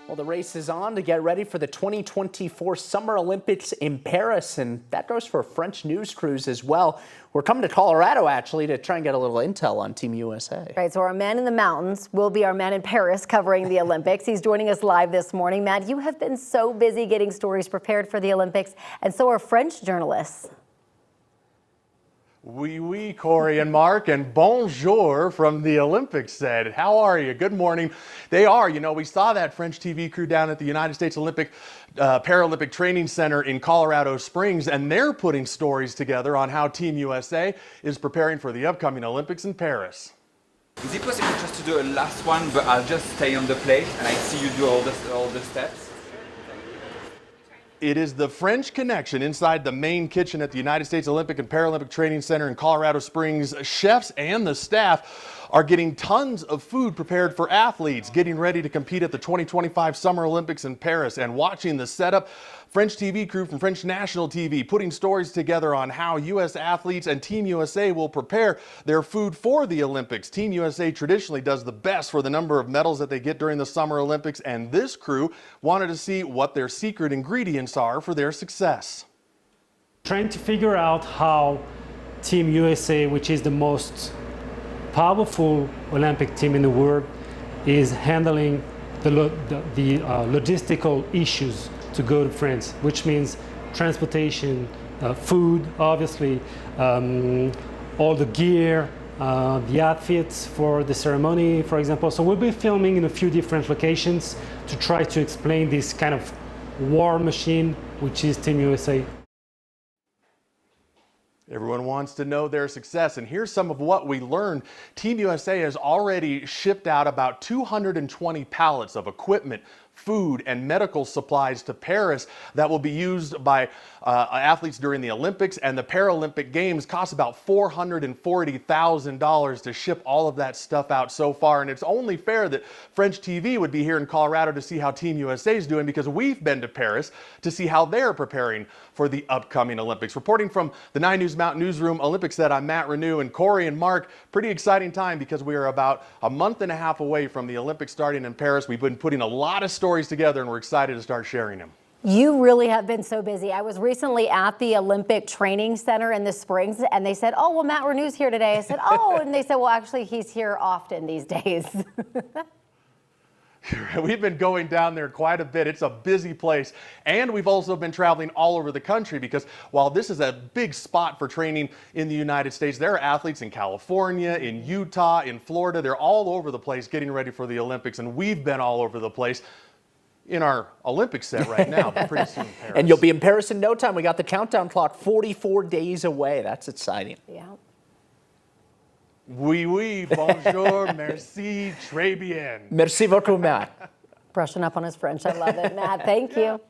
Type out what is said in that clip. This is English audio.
Well, the race is on to get ready for the 2024 Summer Olympics in Paris, and that goes for French news crews as well. We're coming to Colorado, actually, to try and get a little intel on Team USA. Right, so our man in the mountains will be our man in Paris covering the Olympics. He's joining us live this morning. Matt, you have been so busy getting stories prepared for the Olympics, and so are French journalists. Oui, Corey and Mark, and bonjour from the Olympics said. How are you? Good morning. They are. You know, we saw that French TV crew down at the United States Paralympic Training Center in Colorado Springs, and they're putting stories together on how Team USA is preparing for the upcoming Olympics in Paris. Is it possible just to do a last one, but I'll just stay on the plate and I see you do all the steps? It is the French connection inside the main kitchen at the United States Olympic and Paralympic Training Center in Colorado Springs. Chefs and the staff are getting tons of food prepared for athletes getting ready to compete at the 2025 Summer Olympics in Paris, and watching the setup. French TV crew from French National TV putting stories together on how U.S. athletes and Team USA will prepare their food for the Olympics. Team USA traditionally does the best for the number of medals that they get during the Summer Olympics, and this crew wanted to see what their secret ingredients are for their success. Trying to figure out how Team USA, which is the most powerful Olympic team in the world, is handling the logistical issues to go to France, which means transportation, food, obviously, all the gear, the outfits for the ceremony, for example. So we'll be filming in a few different locations to try to explain this kind of war machine, which is Team USA. Everyone wants to know their success, and here's some of what we learned. Team USA has already shipped out about 220 pallets of equipment, food, and medical supplies to Paris that will be used by athletes during the Olympics, and the Paralympic Games cost about $440,000 to ship all of that stuff out so far. And it's only fair that French TV would be here in Colorado to see how Team USA is doing, because we've been to Paris to see how they're preparing for the upcoming Olympics. Reporting from the 9 News Mountain Newsroom, Olympics Set, I'm Matt Renew, and Corey and Mark. Pretty exciting time because we are about a month and a half away from the Olympics starting in Paris. We've been putting a lot of stories together, and we're excited to start sharing them. You really have been so busy. I was recently at the Olympic Training Center in the Springs, and they said, oh, well, Matt Renew's here today. I said, oh, and they said, well, actually, he's here often these days. We've been going down there quite a bit. It's a busy place, and we've also been traveling all over the country, because while this is a big spot for training in the United States, there are athletes in California, in Utah, in Florida. They're all over the place getting ready for the Olympics, and we've been all over the place in our Olympic set right now, but pretty soon Paris. And you'll be in Paris in no time. We got the countdown clock 44 days away. That's exciting. Yeah. Oui, bonjour, merci, très bien. Merci beaucoup, Matt. Brushing up on his French. I love it, Matt. Thank you.